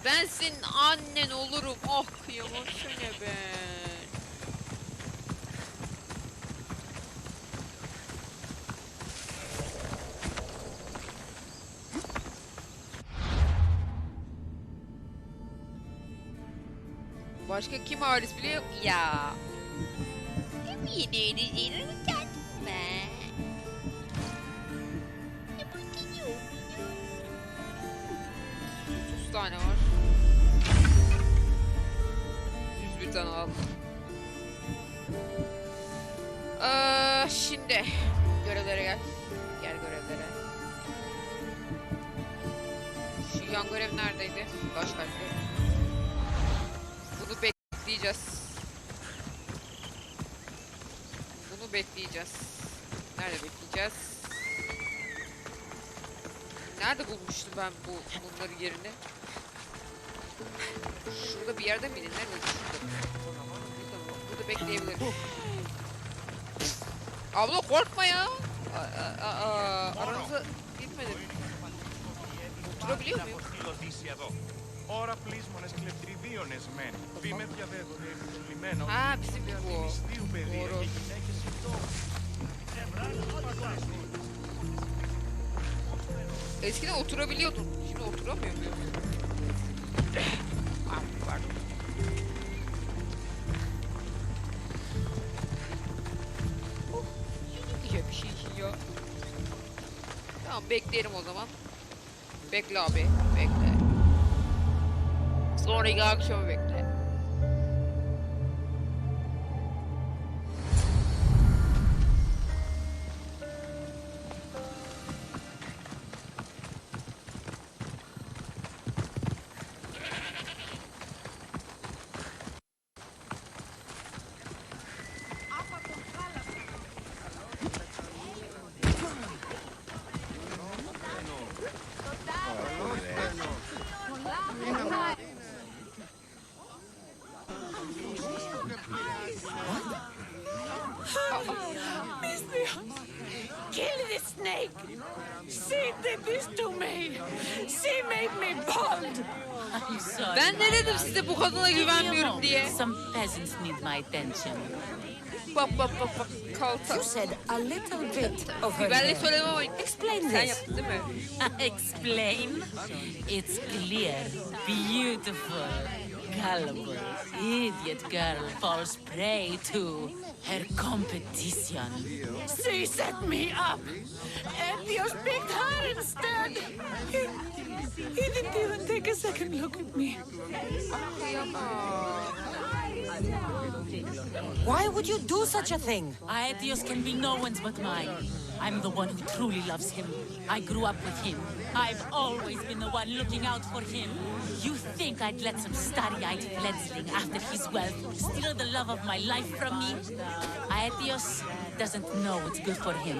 Ben senin annen olurum. Oh kıyamam seni ben. Başka kim halis biliyor ya? Yeni edeceğini kendime. 30 tane var. 101 tane aldım. Şimdi görevlere gel. Gel görevlere. Şu yan görev neredeydi? Baş kalpli. Bunu bekleyeceğiz. Bunu bekleyeceğiz. Nerede bekleyeceğiz? Nerede bulmuştum ben bunların yerini? Şurada bir yerde miydi? Nerede? Burada bekleyebilirim. Abla korkma ya. Aranıza gitmedim. Oturabiliyor muyum? Ha bizim bu. Doğru. Eskiden oturabiliyordum. Şimdi oturamıyor muyum? Pardon. İyi bir şey ya. Tamam bekleyelim o zaman. Bekle abi. Bekle. Sonraki akşamı bekle. Kill this snake! She did this to me! She made me bald! Ben ne dedim size bu kadına güvenmiyorum diye. Some peasants need my attention. Bak kalta. You said a little bit of her Ben de hair. söylemem ama Explain sen this. yaptın değil mi? Explain? It's clear, beautiful, gullible, idiot girl falls prey to her competition. She set me up, and you picked her instead. He didn't even take a second look at me. Why would you do such a thing? Aetios can be no one's but mine. I'm the one who truly loves him. I grew up with him. I've always been the one looking out for him. You think I'd let some starry-eyed fledgling after his wealth steal the love of my life from me? Aetios doesn't know what's good for him.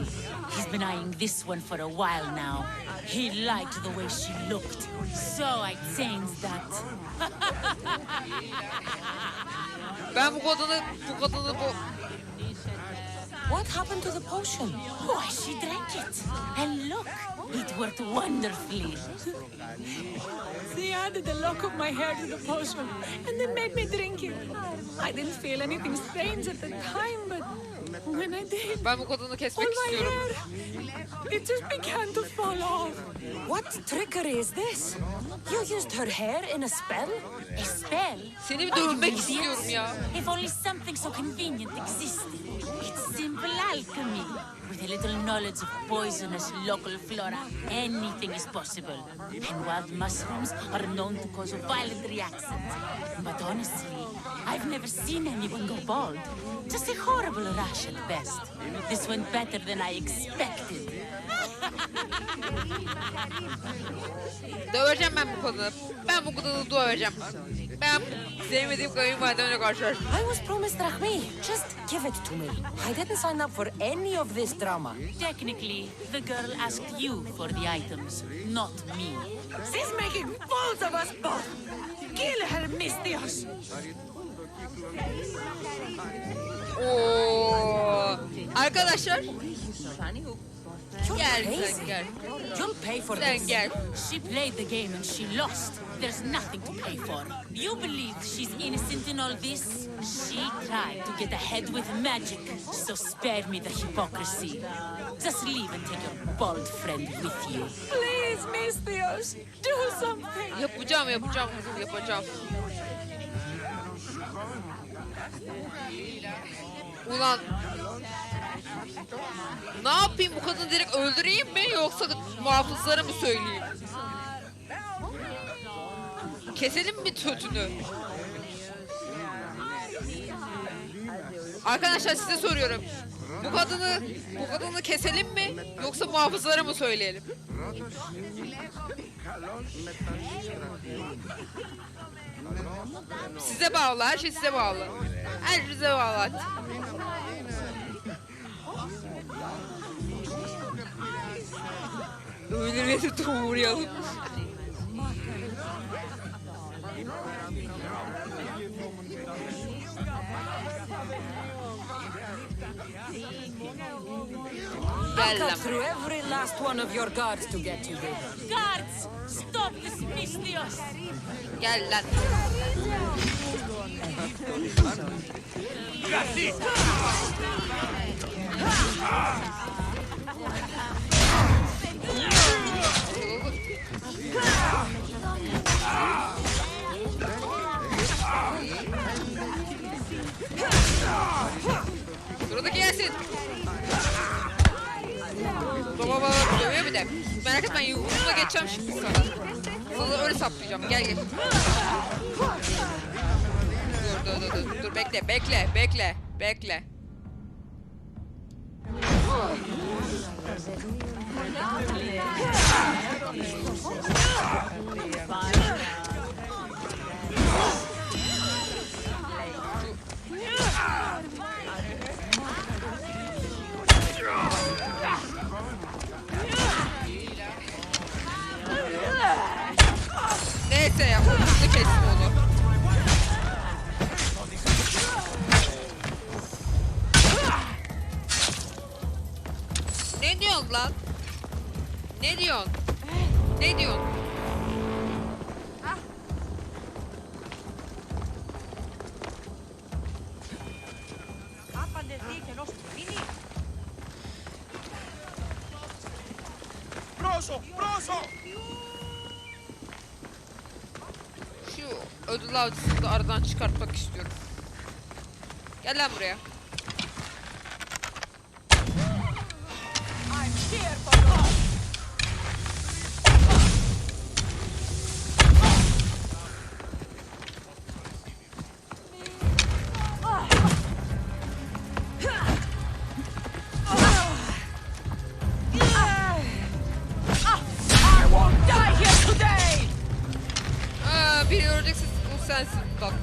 He's been eyeing this one for a while now. He liked the way she looked, so I changed that. Ben bu kadını What happened to the potion? Why, she drank it. And look, it worked wonderfully. She added a lock of my hair to the potion and then made me drink it. I didn't feel anything strange at the time, but when I did, Ben bu kadını kesmek all my istiyorum. hair, it just began to fall off. What trickery is this? You used her hair in a spell? A spell? Seni bir Are you dövmek idiots? istiyorum ya. If only something so convenient existed. It's simple alchemy. With a little knowledge of poisonous local flora, anything is possible. And wild mushrooms are known to cause violent reactions. But honestly, I've never seen anyone go bald. Just a horrible rash at best. This went better than I expected. Döveceğim ben bu kadını. Ben bu kadını döveceğim. Ben sevmediğim kayınvalidemle karşılaştım. I was promised Rahmi. Just give it to me. I didn't sign up for any of this drama. Technically, the girl asked you for the items, not me. She's making fools of us both. Kill her, Mistios. Oo. Arkadaşlar You're Gel crazy. sen gel. You'll pay for Sen this. gel. She played the game and she lost. There's nothing to pay for. You believe she's innocent in all this? She tried to get ahead with magic, so spare me the hypocrisy. Just leave and take your bald friend with you. Please, Mistios, do something. Yapacağım. Ulan. Ne yapayım, bu kadını direkt öldüreyim mi yoksa muhafızlara mı söyleyeyim? Keselim mi tötünü? Arkadaşlar size soruyorum. Bu kadını keselim mi yoksa muhafızlara mı söyleyelim? Size bağlı, her şey size bağlı. Her şey size bağlı. Hadi. Öldürmesi doğrayalım. I'll cut through every last one of your guards to get you, baby. Guards, stop this Mistios! Gel lan. Buradaki gelsin. Baba dövüyor bir de. Merak etme, yumruğumla geçeceğim şimdi sana. Sana öyle saplayacağım. Gel. Dur bekle. Neyse ya, hızlı kestim onu. Ne diyorsun lan? Ne diyorsun? Şu ödül avcısını da aradan çıkartmak istiyorum. Gel lan buraya. Biri öleceksin, bu sensin. Bak.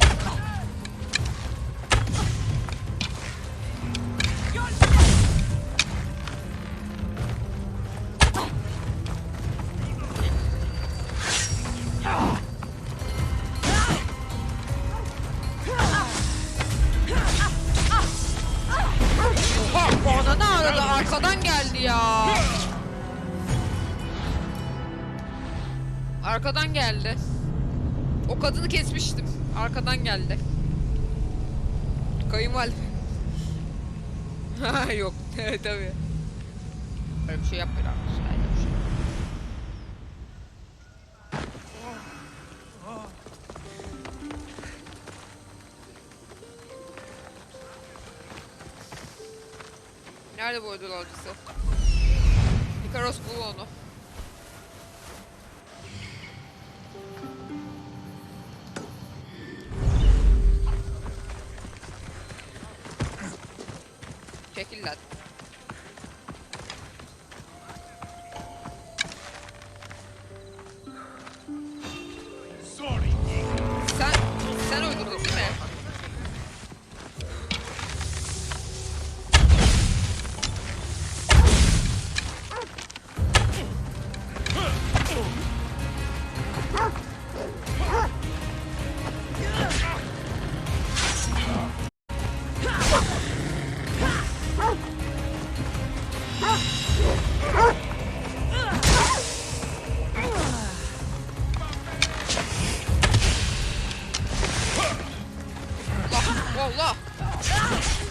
Oha, bana ne aradı? Arkadan geldi ya. Arkadan geldi. O kadını kesmiştim. Arkadan geldi. Kayınvalide. Ha yok. Tabii. Öyle bir şey yapmıyor arkadaşlar. Öyle bir şey. Nerede bu ödül avcısı? Ikaros bul onu. Çekil lan. Sen öldürdün değil mi?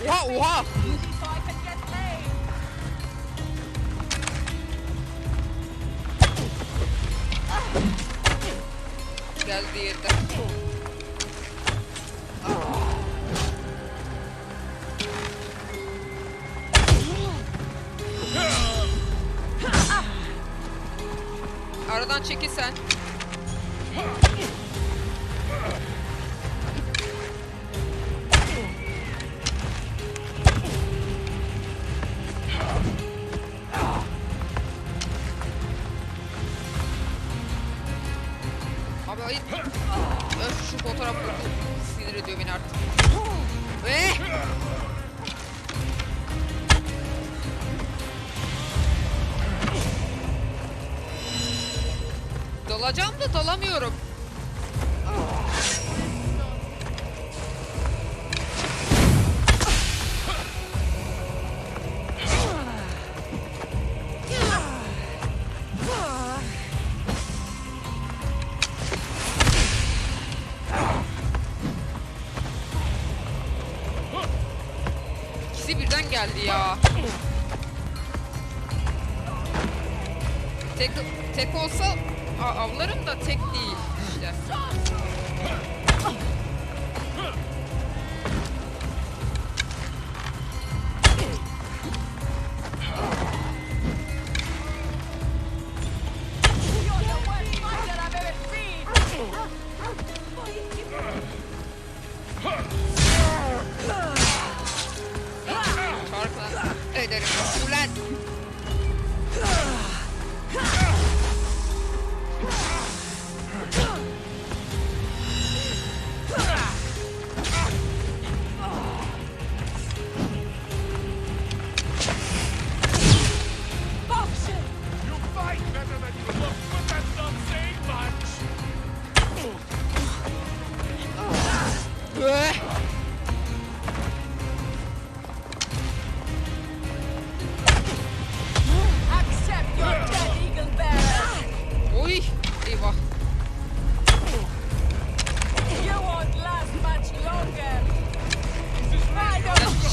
Oha oha. Geldi yerden. Aradan çekil sen. Abi ayıp. Öf, şu fotoğraf sinir ediyor beni artık. Ve dalacağım da dalamıyorum. İkisi birden geldi ya. Tek olsa avlarım da tek değil işte. Çarpma ederim. Ulan. Oy, eyvah.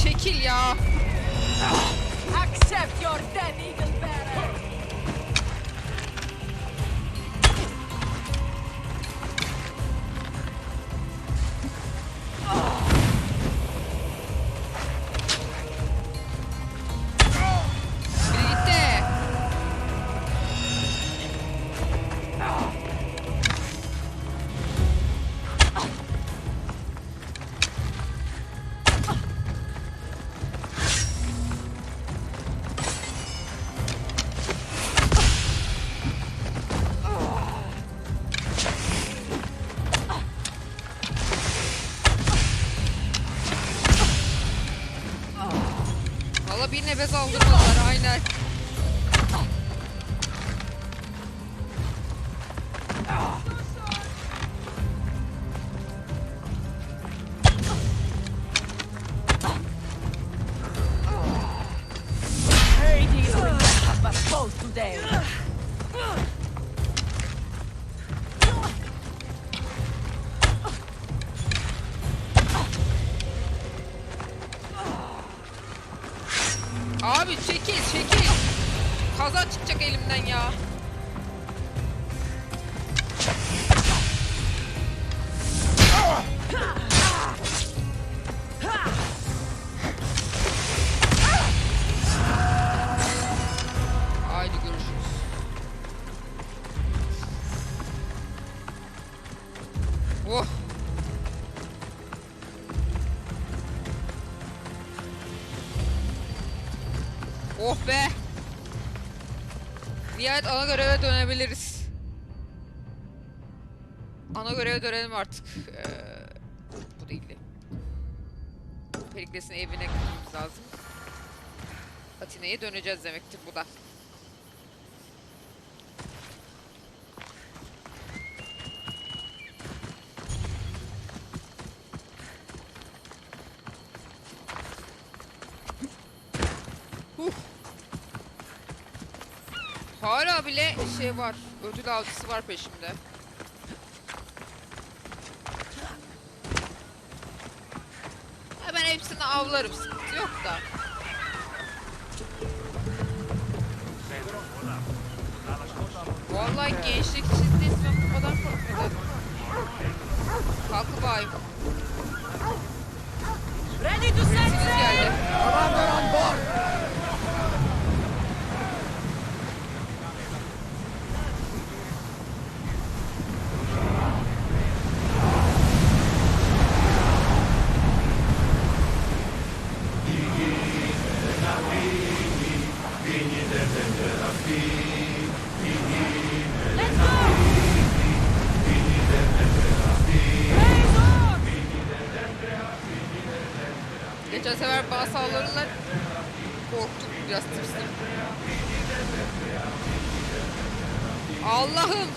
Çekil ya. Accept your death, eagle bearer. Biri gitti. Valla bir nefes aldırmadılar aynen. Hades will have us both today. Abi çekil çekil. Kaza çıkacak elimden ya. Haydi görüşürüz. Oh. Oh be. Nihayet ana göreve dönebiliriz. Ana göreve dönelim artık. Bu değildi. Perikles'in evine gitmemiz lazım. Atina'ya döneceğiz demektir bu da. Hala bile şey var, ödül avcısı var peşimde. Hemen hepsini avlarım, sıkıntı yok da. Vallahi gençlik çizdiğiniz ben bu kadar korkmadım. Kalkı bayım. Ready to set Siz geldi. Commander on board! Geçen sefer bana saldırdılar. Korktum, biraz tırstım. Allah'ım!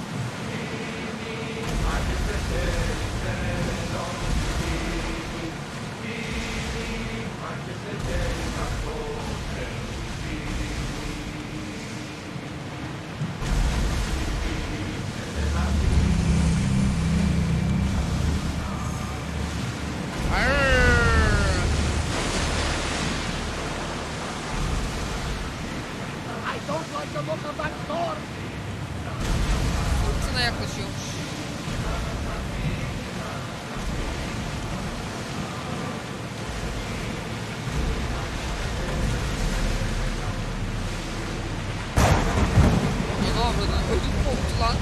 I don't like the look of that storm! Fırtına yaklaşıyormuş. Ne avradın? Ödüm koptu lan.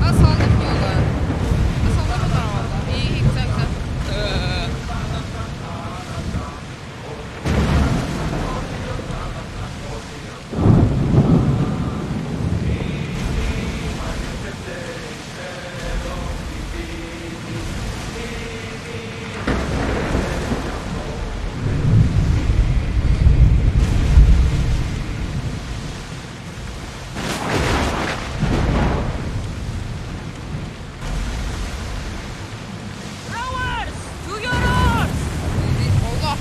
Ha saldırmıyorlar. Ha saldırmadılar valla. İyi iyi güzel güzel. Rowers! To your oars! Allah.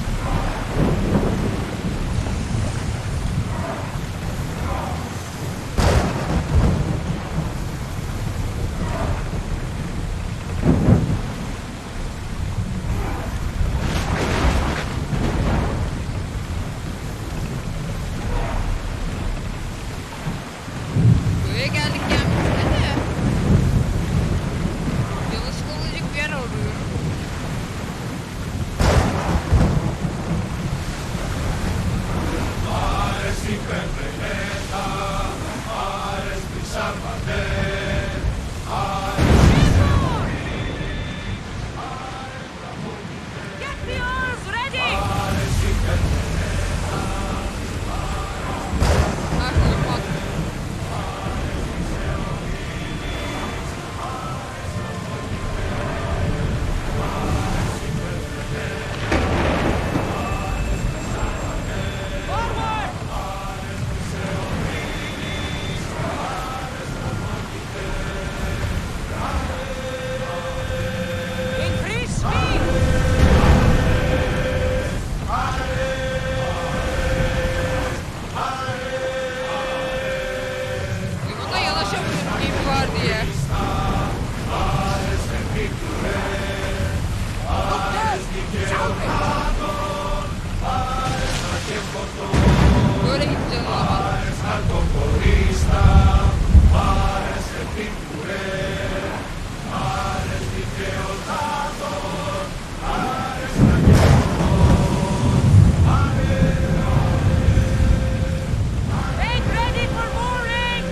Köye geldik gelmişse de. Yanlışlıkla olacak bir yer arıyorum. Get the oars ready! Ha kılıf bak. Forward! Increase speed! Limana yanaşamıyorum gemi var diye. Böyle gideceğiz o zaman. Make ready for mooring!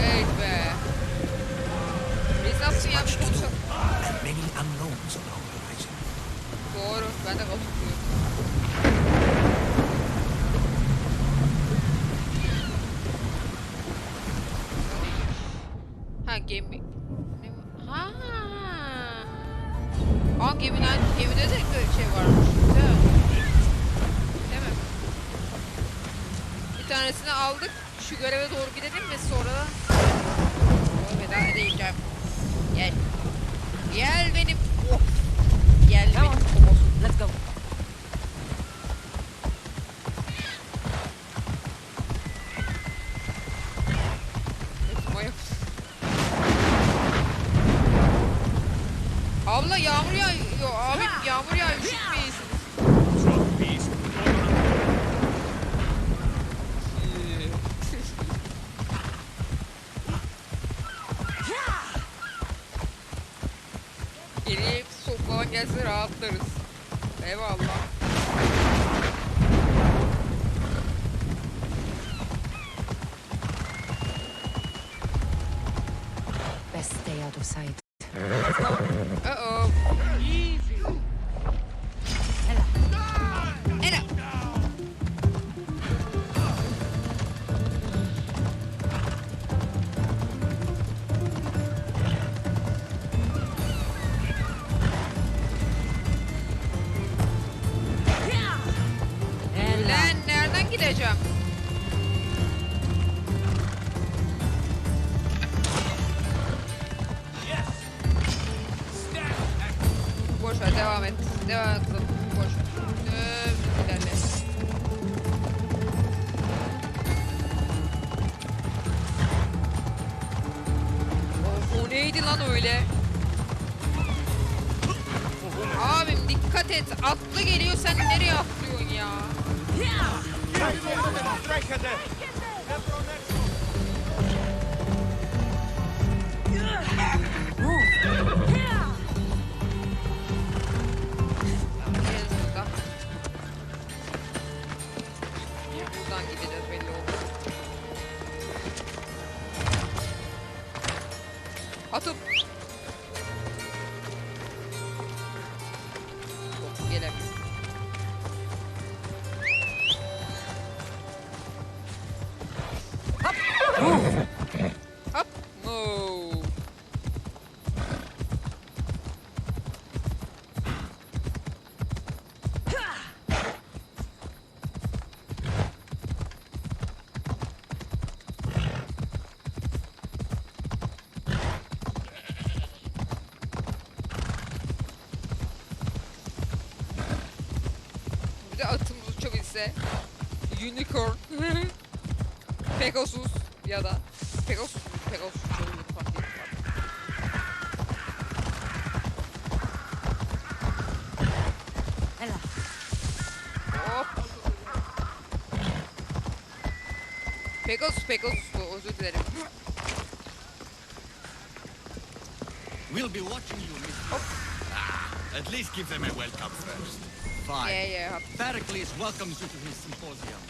Evet be. Biz nasıl yapmış olsak? And many unknowns on our horizon. Doğru. Ben de katılıyorum. Ha gemi. Ne bu? Ha. Aa gemide de böyle şey varmış. Güzel. Değil mi? Bir tanesini aldık. Şu göreve doğru gidelim ve sonra veda edeceğim. Gel. Gel benim. Oh. Gel benim. Kobos. Let's go. Abla yağmur yağıyor. Abim yağmur yağıyor. Üşütmeyiz. Çok pis. Geriye soğuk falan gelse rahatlarız. Eyvallah. Best stay out of sight. Uh-oh. Easy. Ela. Lan nereden gideceğim? Boş ver, devam et. Devam et. Boş ver. İlerle. O neydi lan öyle? Abim dikkat et. Atlı geliyor, sen nereye atlıyorsun ya? Buradan gideceğiz belli oldu. Atıp. Çok gelemez. Hop. Move. Bir de atımız uçabilse. Unicorn. Pegasus ya da Pegasus uçabilir fark etmez. Ela. Hop. Pegasus bu, özür dilerim. We'll be watching you, Mr. At least give them a welcome first. Fine. Yeah. Pericles welcomes you to his symposium.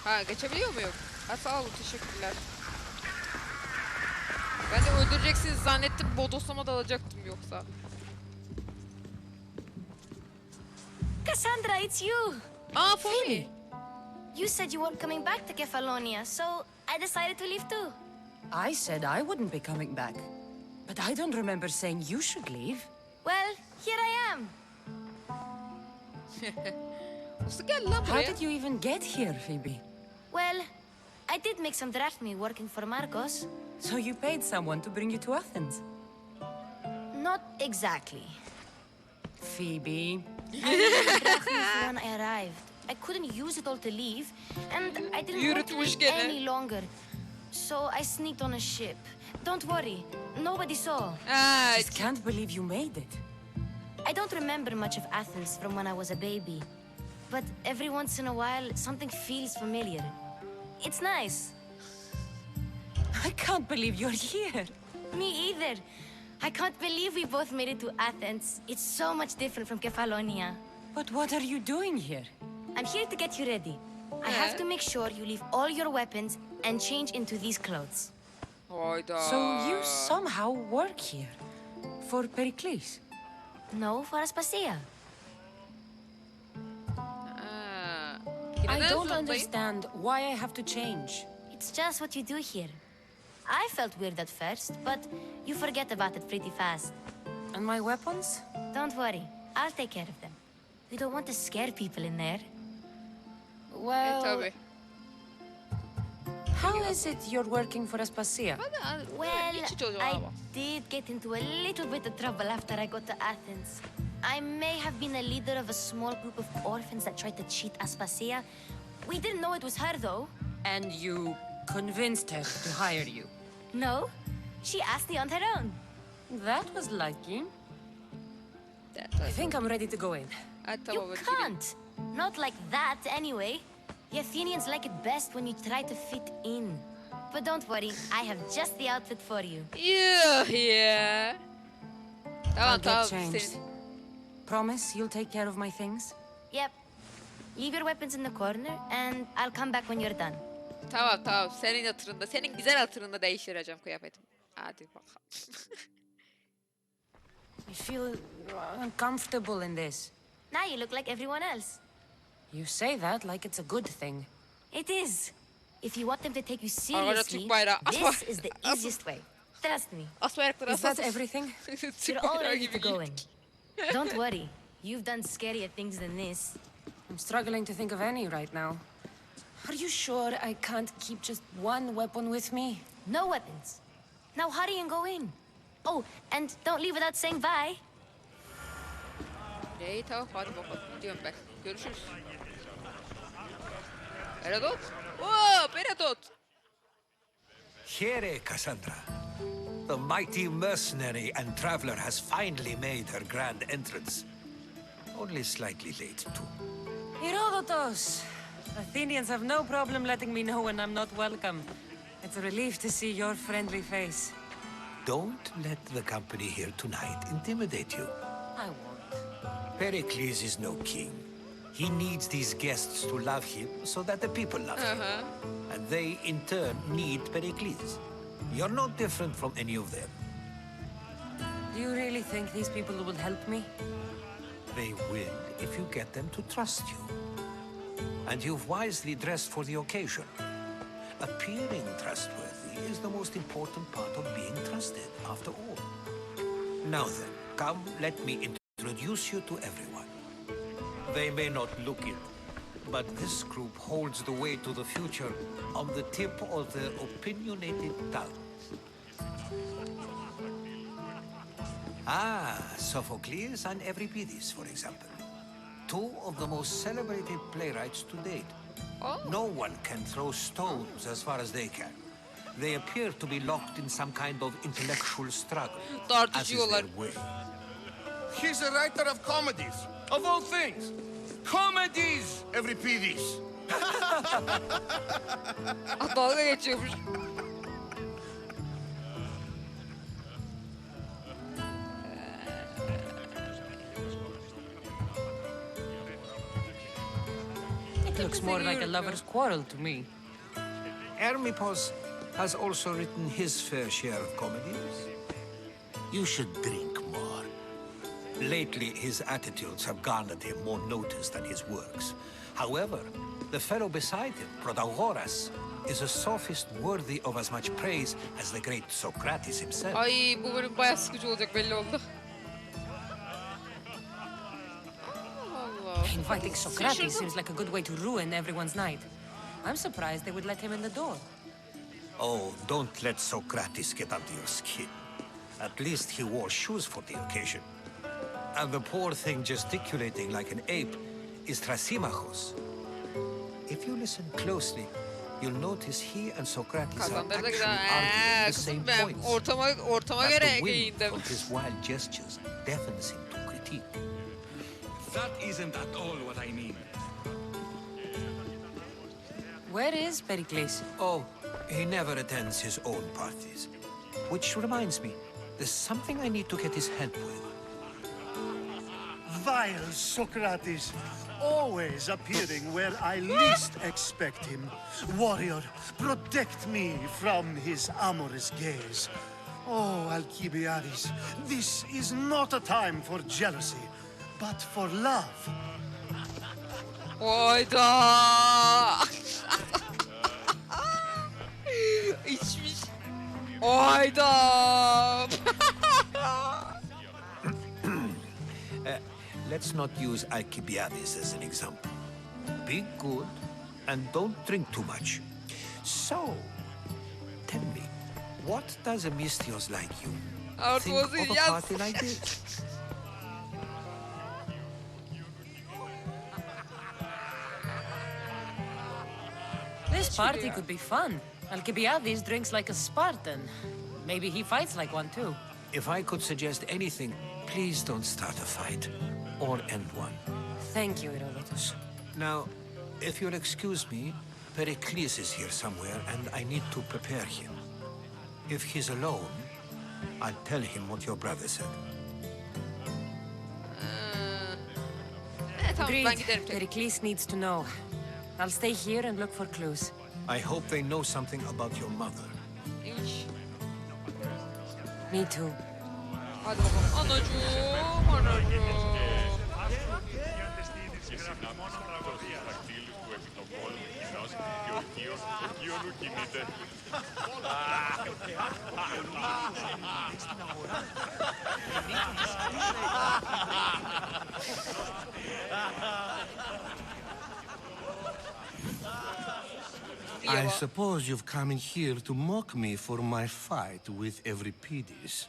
Ha, geçebiliyor muyum? Ha, sağ olun, teşekkürler. Ben de öldüreceksiniz zannettim, bodoslama dalacaktım yoksa. Cassandra, it's you! Aa, Phoebe! You said you weren't coming back to Kefalonia, so I decided to leave too. I said I wouldn't be coming back. But I don't remember saying you should leave. Well, here I am. Nasıl geldi lan How buraya? did you even get here, Phoebe? Well, I did make some drachmi working for Marcos. So you paid someone to bring you to Athens? Not exactly. Phoebe. I needed drachmi for when I arrived. I couldn't use it all to leave, and I didn't want to Yürütmüş wait gene. any longer. So I sneaked on a ship. Don't worry, nobody saw. Ha, Just can't believe you made it. I don't remember much of Athens from when I was a baby. But every once in a while, something feels familiar. It's nice. I can't believe you're here. Me either. I can't believe we both made it to Athens. It's so much different from Kefalonia. But what are you doing here? I'm here to get you ready. I have to make sure you leave all your weapons and change into these clothes. hayda. So you somehow work here. For Pericles. No, for Aspasia. Ha. I Neden don't zorundayım? understand why I have to change. It's just what you do here. I felt weird at first, but you forget about it pretty fast. And my weapons? Don't worry, I'll take care of them. We don't want to scare people in there. Well, Tabii. how is it you're working for Aspasia? Well, İç içe oluyor I ama. did get into a little bit of trouble after I got to Athens. I may have been a leader of a small group of orphans that tried to cheat Aspasia. We didn't know it was her, though. And you convinced her to hire you. No, she asked me on her own. That was lucky. I think I'm ready to go in. You can't. Not like that, anyway. The Athenians like it best when you try to fit in. But don't worry, I have just the outfit for you. Yeah. I'll Tamam get tamam. changed. Promise you'll take care of my things? Yep. Leave your weapons in the corner, and I'll come back when you're done. Tamam tamam. Senin hatırında, senin güzel hatırında değiştireceğim kıyafetimi. Hadi bakalım. I feel uncomfortable in this. Now you look like everyone else. You say that like it's a good thing. It is. If you want them to take you Arada seriously, Türk bayrağı. this is the easiest way. Trust me. Asma ayakları Is that asasın. everything? Türk You're all bayrağı ready to gibi go in. giydik. Don't worry. You've done scarier things than this. I'm struggling to think of any right now. Are you sure I can't keep just one weapon with me? No weapons. Now hurry and go in. Oh, and don't leave without saying bye. İyi tamam hadi bakalım. Gidiyorum ben. Görüşürüz. Peradot. Oo Peradot. Here, Cassandra. The mighty mercenary and traveler has finally made her grand entrance. Only slightly late, too. Herodotos! Athenians have no problem letting me know when I'm not welcome. It's a relief to see your friendly face. Don't let the company here tonight intimidate you. I won't. Pericles is no king. He needs these guests to love him so that the people love him. And they, in turn, need Pericles. You're not different from any of them. Do you really think these people will help me? They will if you get them to trust you. And you've wisely dressed for the occasion. Appearing trustworthy is the most important part of being trusted, after all. Now then, come, let me introduce you to everyone. They may not look it, but this group holds the way to the future on the tip of their opinionated tongues. Ah, Sophocles and Euripides, for example. Two of the most celebrated playwrights to date. Oh. No one can throw stones as far as they can. They appear to be locked in some kind of intellectual struggle, as is Tartışıyorlar. their way. He's a writer of comedies, of all things. Comedies, Euripides. Dalga geçiyormuş. It looks more like a lover's quarrel to me. Hermippos has also written his fair share of comedies. You should drink more. Lately, his attitudes have garnered him more notice than his works. However, the fellow beside him, Protagoras, is a sophist worthy of as much praise as the great Socrates himself. Ay bu bölüm bayağı sıkıcı olacak belli oldu. Allah. Inviting Socrates seems like a good way to ruin everyone's night. I'm surprised they would let him in the door. Oh, don't let Socrates get under your skin. At least he wore shoes for the occasion. And the poor thing gesticulating like an ape is Thrasymachos. If you listen closely, you'll notice he and Socrates are Kazandırdı actually güzel. arguing the Kızım same ben points. ortama As göre the wind giyindim. of his wild gestures deafens him to critique. That isn't at all what I mean. Where is Pericles? Oh, he never attends his own parties. Which reminds me, there's something I need to get his help with. Vile Socrates, always appearing where I least expect him. Warrior, protect me from his amorous gaze. Oh, Alcibiades, this is not a time for jealousy, but for love. Hayda. İçmiş. Hayda. Let's not use Alcibiades as an example. Be good and don't drink too much. So, tell me, what does a Misthios like you Artık think olsun of a yaz. party like this? party ya. could be fun. Alcibiades drinks like a Spartan. Maybe he fights like one too. If I could suggest anything, please don't start a fight. Or end one. Thank you, Herodotus. Now, if you'll excuse me, Pericles is here somewhere, and I need to prepare him. If he's alone, I'll tell him what your brother said. Tamam ben Agreed. giderim tek. Pericles needs to know. I'll stay here and look for clues. I hope they know something about your mother. İş. Me too. Hadi bakalım. Anacığım, anacığım. I suppose you've come in here to mock me for my fight with Euripides.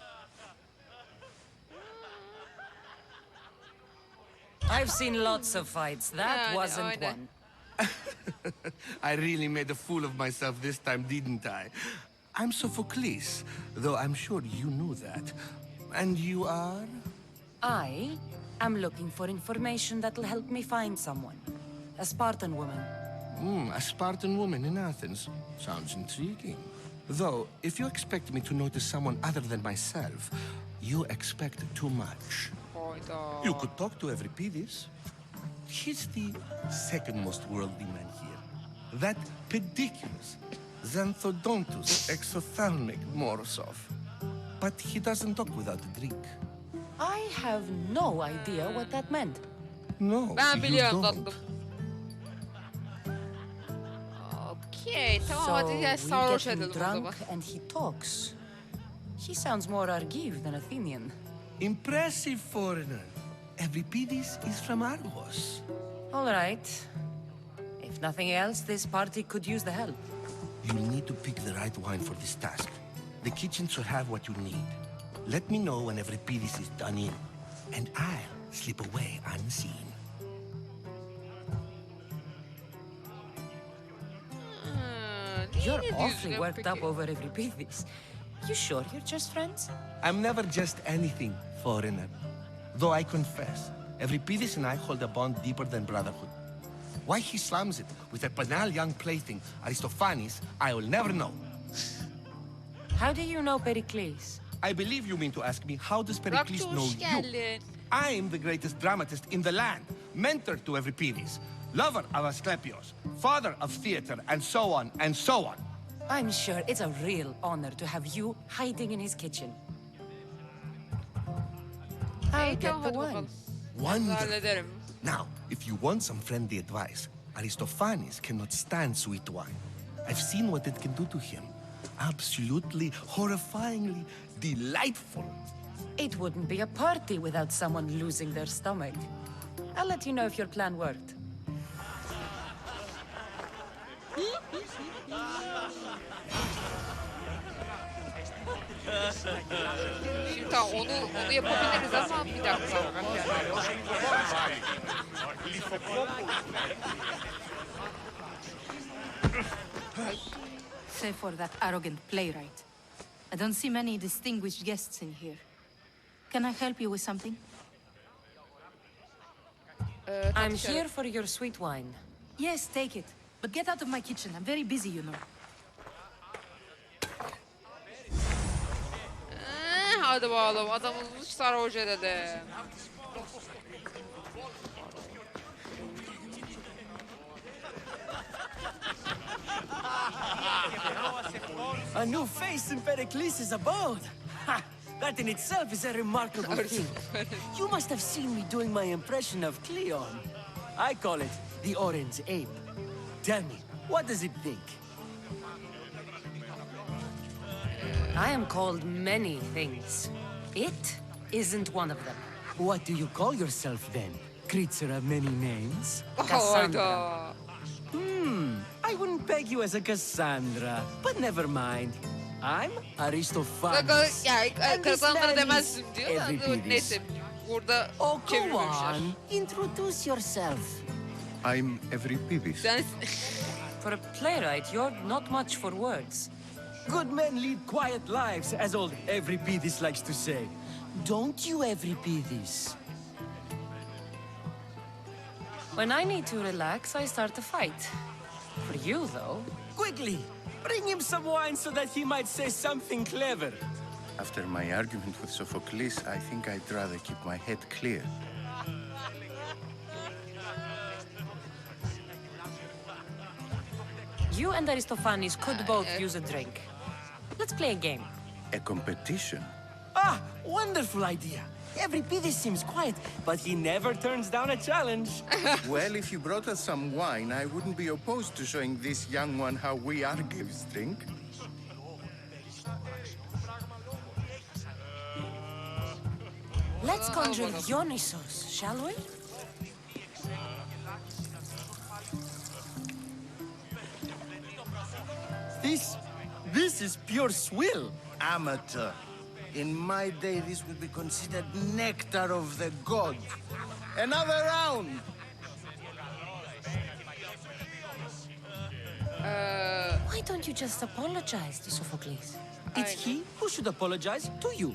I've seen lots of fights. That Yani, wasn't aynen. one. I really made a fool of myself this time, didn't I? I'm Sophocles, though I'm sure you knew that. And you are? I am looking for information that'll help me find someone. A Spartan woman. A Spartan woman in Athens. Sounds intriguing. Though, if you expect me to notice someone other than myself, you expect too much. Hayda. You could talk to Euripides. He's the second most worldly man here. That pediculus, Xanthodontus exophthalmic Morosov. But he doesn't talk without a drink. I have no idea what that meant. No, Ben you biliyorum don't. tatlım. Okey, tamam So hadi gel we sarhoş get him edelim o zaman. drunk and he talks. He sounds more Argive than Athenian. Impressive foreigner. Euripides is from Argos. All right. If nothing else, this party could use the help. You'll need to pick the right wine for this task. The kitchen should have what you need. Let me know when Euripides is done in, and I'll slip away unseen. You're Niye awfully düzgün worked peki? up over Euripides. You sure you're just friends? I'm never just anything, foreigner. Though I confess, Euripides and I hold a bond deeper than brotherhood. Why he slams it with a banal young plaything, Aristophanes, I will never know. How do you know Pericles? I believe you mean to ask me, how does Pericles Burak'cığım know hoş you? geldin. I'm the greatest dramatist in the land, mentor to Euripides, lover of Asclepios, father of theater, and so on, and so on. I'm sure it's a real honor to have you hiding in his kitchen. I'll İyi get tamam the hadi wine. bakalım. Wonderful. Hallederim. Now, if you want some friendly advice, Aristophanes cannot stand sweet wine. I've seen what it can do to him. Absolutely, horrifyingly delightful. It wouldn't be a party without someone losing their stomach. I'll let you know if your plan worked. Şimdi tamam onu yapabiliriz ama bir dakika. Save for that arrogant playwright. I don't see many distinguished guests in here. Can I help you with something? I'm here for your sweet wine. Yes, take it. But get out of my kitchen. I'm very busy, you know. Hadi bakalım adamımız sarhoş edelim. A new face in Pericles' abode. Ha! That in itself is a remarkable thing. You must have seen me doing my impression of Cleon. I call it the Orange Ape. Tell me, what does it think? I am called many things. It isn't one of them. What do you call yourself then? Creature of many names? Hayda. I wouldn't peg you as a Cassandra, but never mind. I'm Aristophanes. Yani And this kazanlara man demezsin is diyor da Euripides. neyse burada Oh, go çevirmemişler. on. Introduce yourself. I'm Euripides. Sen For a playwright, you're not much for words. Good men lead quiet lives, as old Evripidis likes to say. Don't you, Evripidis? When I need to relax, I start to fight. For you, though... Quickly! Bring him some wine so that he might say something clever. After my argument with Sophocles, I think I'd rather keep my head clear. You and Aristophanes could both use a drink. Let's play a game. A competition? Ah, wonderful idea. Evripidis seems quiet, but he never turns down a challenge. Well, if you brought us some wine, I wouldn't be opposed to showing this young one how we Argives drink. Let's conjure Dionysos, shall we? This is pure swill. Amateur. In my day, this would be considered nectar of the gods. Another round! Why don't you just apologize to Sophocles? It's he who should apologize to you.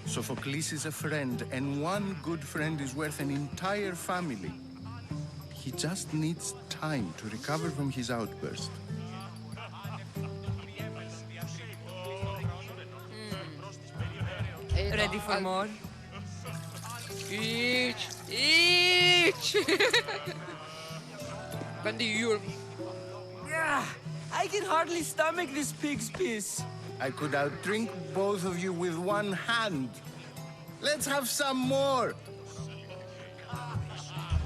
Sophocles is a friend, and one good friend is worth an entire family. He just needs time to recover from his outburst. Ready for more? İç. Ben de yiyorum. I can hardly stomach this pig's piss. I could outdrink both of you with one hand. Let's have some more.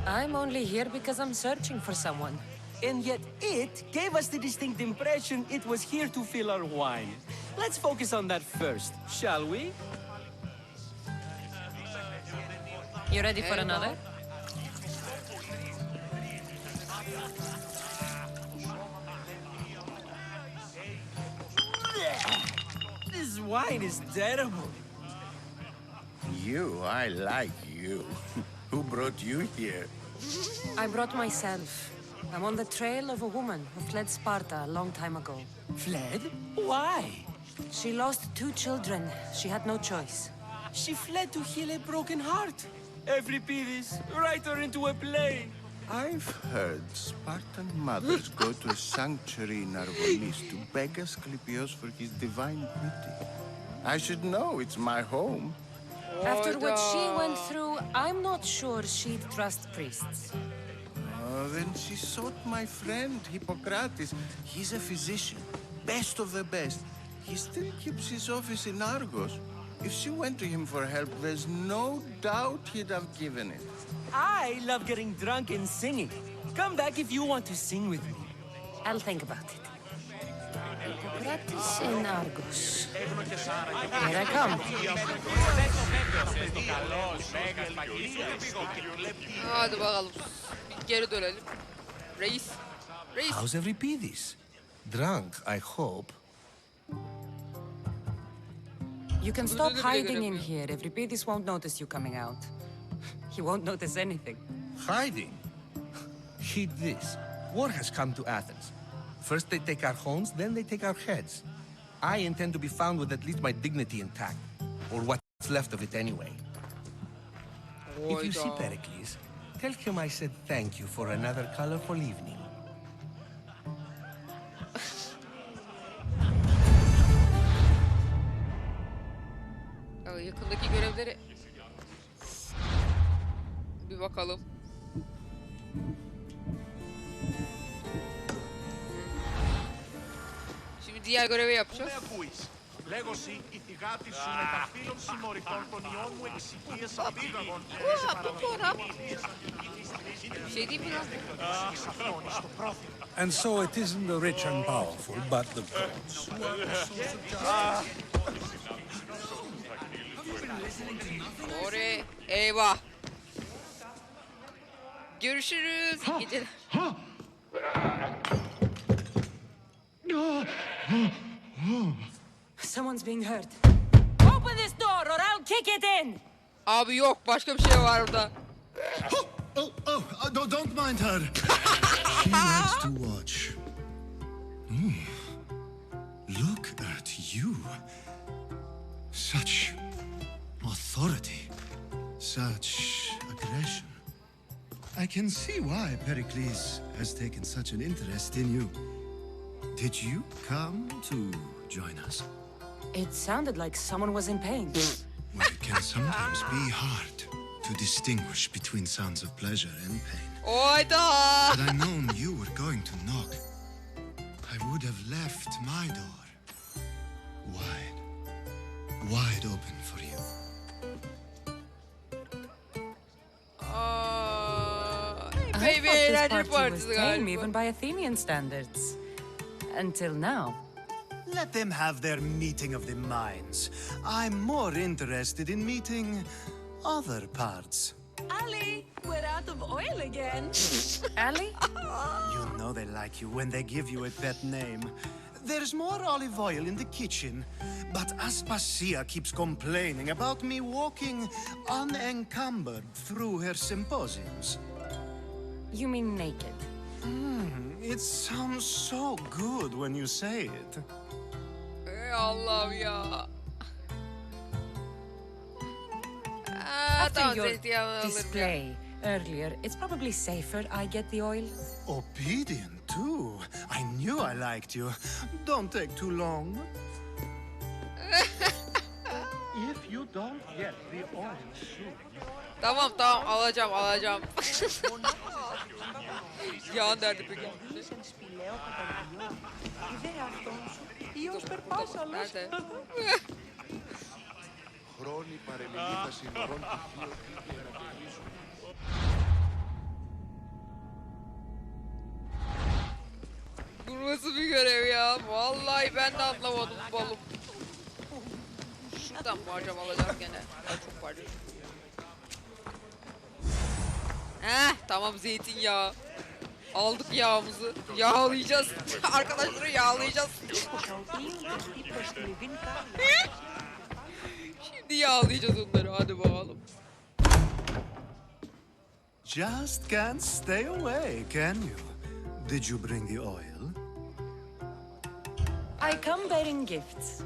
I'm only here because I'm searching for someone. And yet it gave us the distinct impression it was here to fill our wine. Let's focus on that first, shall we? You ready for another? This wine is terrible. You, I like you. Who brought you here? I brought myself. I'm on the trail of a woman who fled Sparta a long time ago. Fled? Why? She lost 2 children. She had no choice. She fled to heal a broken heart. Evripidis, write her into a play. I've heard Spartan mothers go to a sanctuary in Argonis to beg Asclepios for his divine beauty. I should know, it's my home. After what she went through, I'm not sure she'd trust priests. Then she sought my friend, Hippocrates. He's a physician, best of the best. He still keeps his office in Argos. If she went to him for help, there's no doubt he'd have given it. I love getting drunk and singing. Come back if you want to sing with me. I'll think about it. Hippocrates in Argos. Here I come. Hadi bakalım. Bir geri dönelim. Reis. How's Evripidis? Drunk, I hope. You can stop hiding in here. Evripidis won't notice you coming out. He won't notice anything. Hiding? Heed this. War has come to Athens. First they take our homes, then they take our heads. I intend to be found with at least my dignity intact. Or what's left of it anyway. If you see Pericles, tell him I said thank you for another colorful evening. Yakındaki görevleri bir bakalım. Şimdi diğer görevi yapacağız. Λέγωση, η θυγάτη σου με τα φίλων συμμοριτών των ιών μου εξοικείασα πήγαγον. Şey değil mi lan? And so it isn't the rich and powerful, but the gods. Oraya. Eyvah. Görüşürüz. İyi geceler. Someone's being hurt. Open this door or I'll kick it in. Abi yok, başka bir şey var orada. Don't mind her. She likes to watch. Such authority. Such aggression. I can see why Pericles has taken such an interest in you. Did you come to join us? It sounded like someone was in pain. Well, it can sometimes be hard to distinguish between sounds of pleasure and pain. Oyda! Had I known you were going to knock, I would have left my door wide open for you. I Baby, thought this eğlence party was partisi tame galiba. even by Athenian standards. Until now. Let them have their meeting of the minds. I'm more interested in meeting other parts. Ali, we're out of oil again. Ali? You know they like you when they give you a pet name. There's more olive oil in the kitchen, but Aspasia keeps complaining about me walking unencumbered through her symposiums. You mean naked? It sounds so good when you say it. Ey Allah'ım ya. After Tamam, your zeytinyağı alırım ya. display earlier, it's probably safer I get the oil. Obedient, too. I knew I liked you. Don't take too long. If you don't get the oil soon... Tamam alacağım. Ya nerede peki? Nerede? Χρόνοι παρεμιλήθα συνορών πηχείων και να κερδίσουν. Bu nasıl bir görev ya? Vallahi ben de anlamadım balım. Şuradan mı acaba alacağız gene? Ya çok var. Tamam zeytinyağı. Aldık yağımızı. Yağlayacağız. Arkadaşları yağlayacağız. Şimdi yağlayacağız onları. Hadi bakalım. Just can't stay away, can you? Did you bring the oil? I come bearing gifts.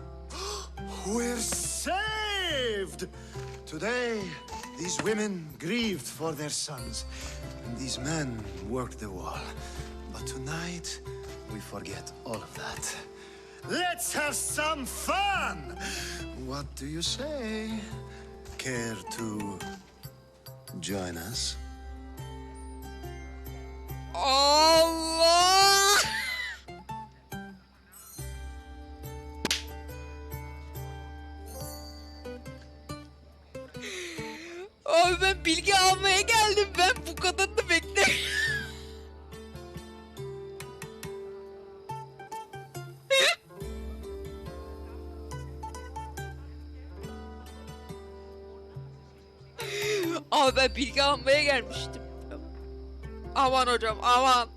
We're saved! Today, these women grieved for their sons, and these men worked the wall. But tonight, we forget all of that. Let's have some fun! What do you say? Care to join us? Allah! Abi ben bilgi almaya geldim. Ben bu kadarını beklerim. Abi ben bilgi almaya gelmiştim. Aman hocam aman.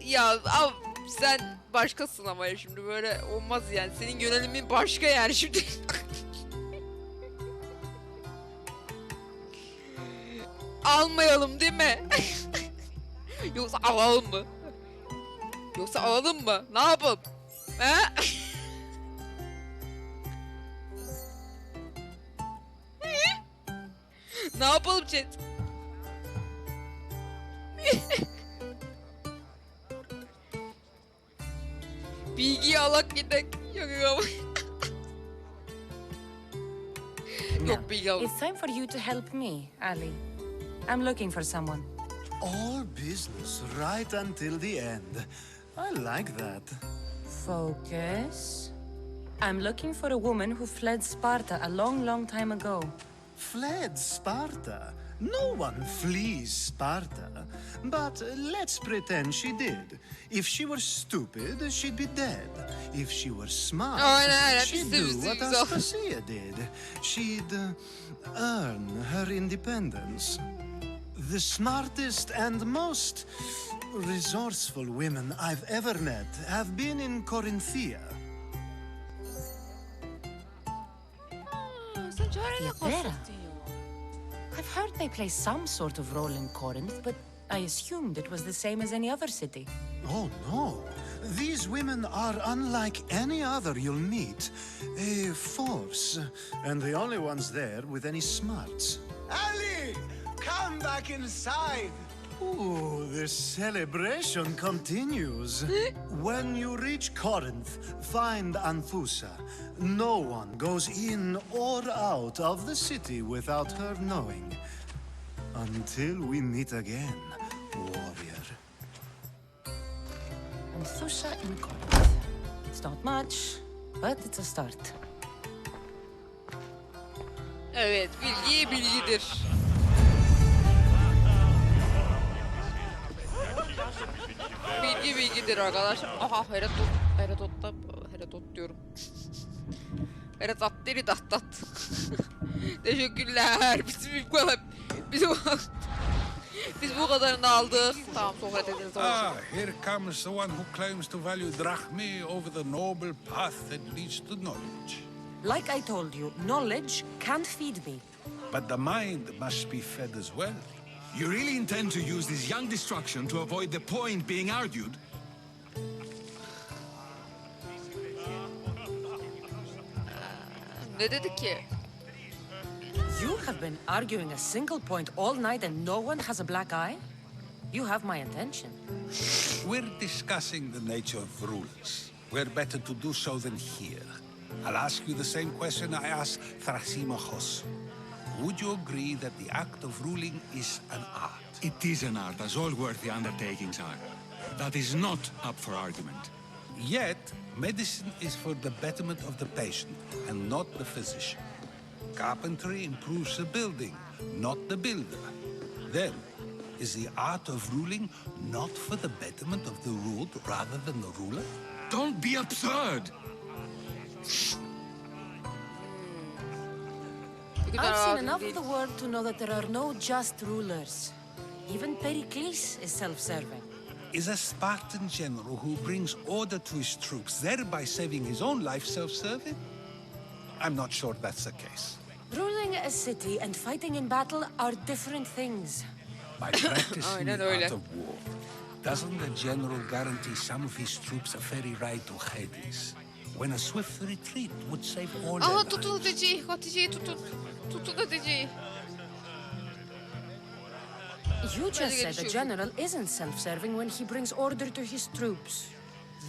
Ya abi sen başkasın ama ya şimdi böyle olmaz yani. Senin yönelimin başka yani şimdi. Almayalım değil mi? Yoksa alalım mı? Yoksa alalım mı? Ne yapalım? He? Ne yapalım chat? Bilgiyi alak gidek. Yok. Yok bilgi alak. It's time for you to help me, Ali. I'm looking for someone. All business right until the end. I like that. Focus. I'm looking for a woman who fled Sparta a long, long time ago. Fled Sparta? No one flees Sparta. But let's pretend she did. If she were stupid, she'd be dead. If she were smart, Aynen, she'd do what Aspasia did. She'd earn her independence. The smartest and most resourceful women I've ever met have been in Corinthia. Theatera. I've heard they play some sort of role in Corinth, but I assumed it was the same as any other city. Oh, no. These women are unlike any other you'll meet. A force, and the only ones there with any smarts. Ali! Come back inside! Ooh, the celebration continues. When you reach Corinth, find Anfusa. No one goes in or out of the city without her knowing. Until we meet again, warrior. Anfusa in Corinth. It's not much, but it's a start. Evet, bilgi bilgidir. Bilgi bilgidir arkadaşlar. Aha, Herodot diyorum. Herodot. Teşekkürler. Biz bu kadarını aldık. Tamam, sohbet ederiz. Here comes the one who claims to value drachmae over the noble path that leads to knowledge. Like I told you, knowledge can't feed me. But the mind must be fed as well. You really intend to use this young destruction to avoid the point being argued? Ne dedi ki? You have been arguing a single point all night and no one has a black eye? You have my attention. We're discussing the nature of rulers. We're better to do so than here. I'll ask you the same question I asked Thrasymachos. Would you agree that the act of ruling is an art? It is an art, as all worthy undertakings are. That is not up for argument. Yet, medicine is for the betterment of the patient and not the physician. Carpentry improves the building, not the builder. Then, is the art of ruling not for the betterment of the ruled rather than the ruler? Don't be absurd! I've seen enough of the world to know that there are no just rulers. Even Pericles is self-serving. Is a Spartan general who brings order to his troops, thereby saving his own life, self-serving? I'm not sure that's the case. Ruling a city and fighting in battle are different things. By practicing the art of war, doesn't the general guarantee some of his troops a ferry ride to Hades? When a swift retreat would save all their lives. Tutun Hatice'yi tutun. Tutun Hatice'yi. You just said a general isn't self-serving when he brings order to his troops.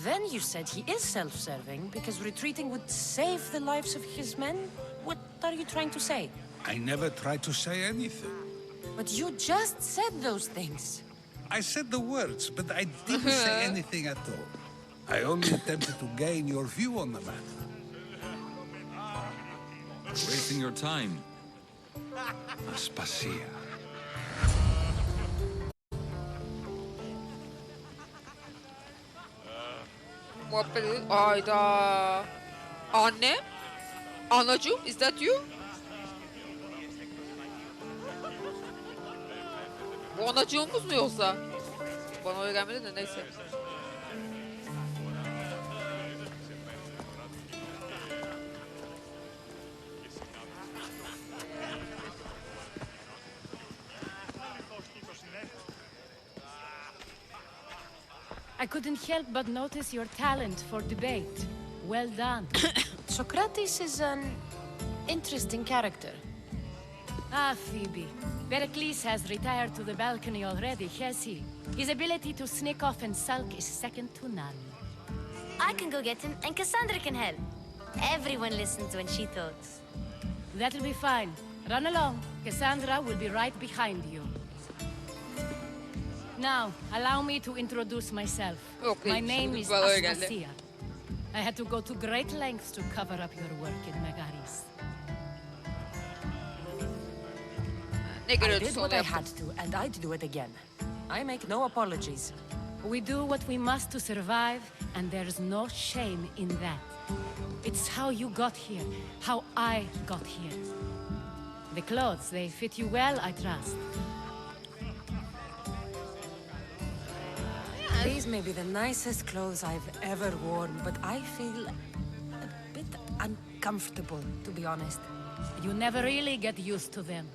Then you said he is self-serving because retreating would save the lives of his men? What are you trying to say? I never tried to say anything. But you just said those things. I said the words, but I didn't say anything at all. I only attempted to gain your view on the matter. Wasting your time. Aspasia. Muhabbet edin. Ayda. Anne? Anacığım, is that you? Bu anacığımız mı yoksa? Bana öyle gelmedi de neyse. I couldn't help but notice your talent for debate. Well done. Socrates is an interesting character. Ah, Phoebe. Pericles has retired to the balcony already, has he? His ability to sneak off and sulk is second to none. I can go get him, and Cassandra can help. Everyone listens when she talks. That'll be fine. Run along. Cassandra will be right behind you. Now, allow me to introduce myself. Okay, My name is geldi. Aspasia. I had to go to great lengths to cover up your work in Megaris. I did what I had to, and I'd do it again. I make no apologies. We do what we must to survive, and there's no shame in that. It's how you got here, how I got here. The clothes, they fit you well, I trust. These may be the nicest clothes I've ever worn, but I feel a bit uncomfortable, to be honest. You never really get used to them.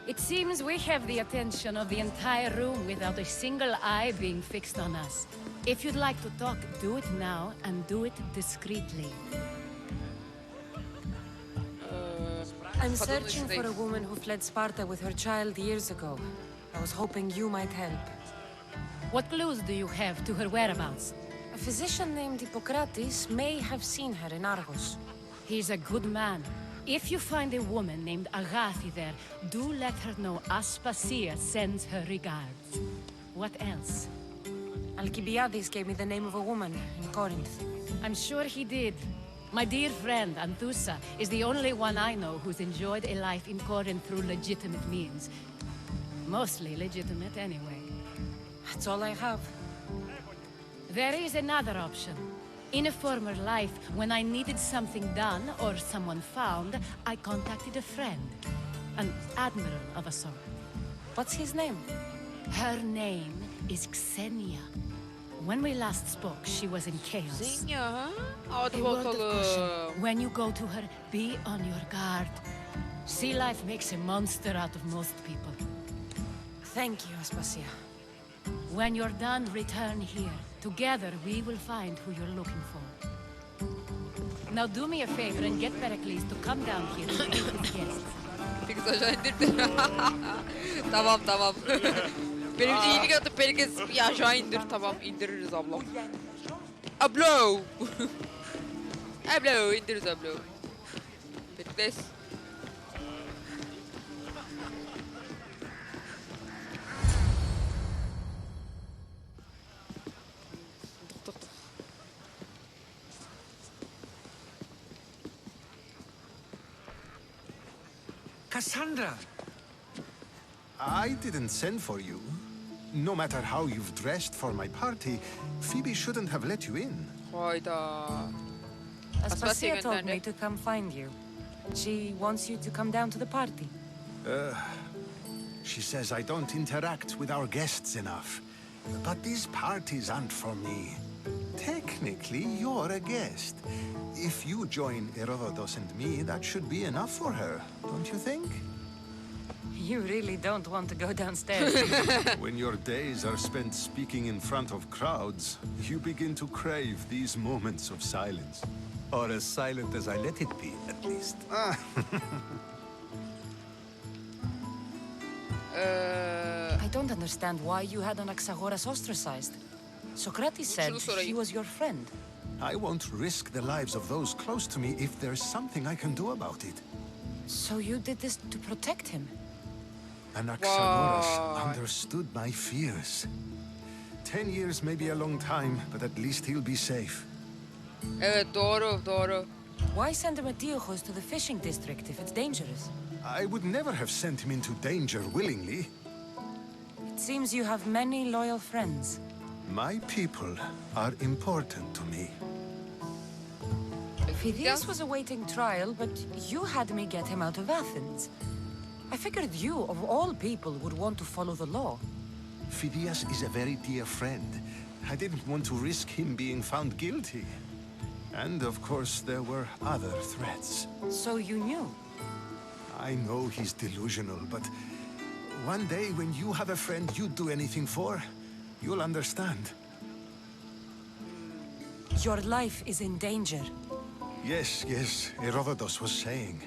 It seems we have the attention of the entire room without a single eye being fixed on us. If you'd like to talk, do it now and do it discreetly. I'm searching for a woman who fled Sparta with her child years ago. I was hoping you might help. What clues do you have to her whereabouts? A physician named Hippocrates may have seen her in Argos. He's a good man. If you find a woman named Agathi there, do let her know Aspasia sends her regards. What else? Alcibiades gave me the name of a woman in Corinth. I'm sure he did. My dear friend, Anthusa, is the only one I know who's enjoyed a life in Corinth through legitimate means. Mostly legitimate, anyway. That's all I have. There is another option. In a former life, when I needed something done or someone found, I contacted a friend. An admiral of a sort. What's his name? Her name is Xenia. When we last spoke, she was in chaos. Xenia, hadi A word of bakalım. caution. When you go to her, be on your guard. Sea life makes a monster out of most people. Thank you, Aspasia. When you're done, return here. Together, we will find who you're looking for. Now do me a favor and get Pericles to come down here to meet his guests. Perikles aşağı indirdi. Tamam. Benim iyilik atıp Perikles bir aşağı indir. Tamam, indiririz ablam. Ablo! Ablo, indiririz ablo. Perikles. Cassandra! I didn't send for you. No matter how you've dressed for my party, Phoebe shouldn't have let you in. Hayda. Aspasia told me to come find you. She wants you to come down to the party. She says I don't interact with our guests enough. But these parties aren't for me. Technically, you're a guest. If you join Herodotus and me, that should be enough for her, don't you think? You really don't want to go downstairs. When your days are spent speaking in front of crowds, you begin to crave these moments of silence. Or as silent as I let it be, at least. I don't understand why you had Anaxagoras ostracized. Socrates said he was your friend. I won't risk the lives of those close to me if there's something I can do about it. So you did this to protect him? Anaxagoras understood my fears. 10 years may be a long time, but at least he'll be safe. Evet, doğru. Why send him at Diogos to the fishing district if it's dangerous? I would never have sent him into danger willingly. It seems you have many loyal friends. My people are important to me. Phidias was awaiting trial, but you had me get him out of Athens. I figured you, of all people, would want to follow the law. Phidias is a very dear friend. I didn't want to risk him being found guilty. And of course, there were other threats. So you knew? I know he's delusional, but one day when you have a friend you'd do anything for, you'll understand. Your life is in danger. Yes, Herodotus was saying.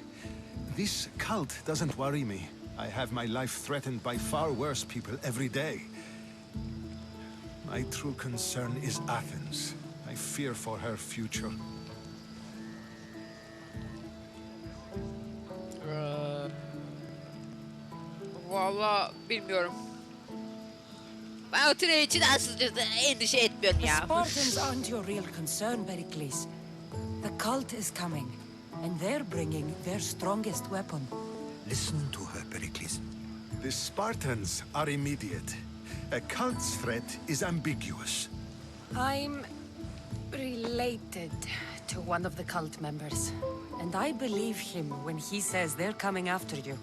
This cult doesn't worry me. I have my life threatened by far worse people every day. My true concern is Athens. I fear for her future. Vallahi bilmiyorum. Ben o tren için aslında endişe etmiyorum The ya. Spartans aren't your real concern, Pericles. The cult is coming, and they're bringing their strongest weapon. Listen to her, Pericles. The Spartans are immediate. A cult's threat is ambiguous. I'm related to one of the cult members, and I believe him when he says they're coming after you.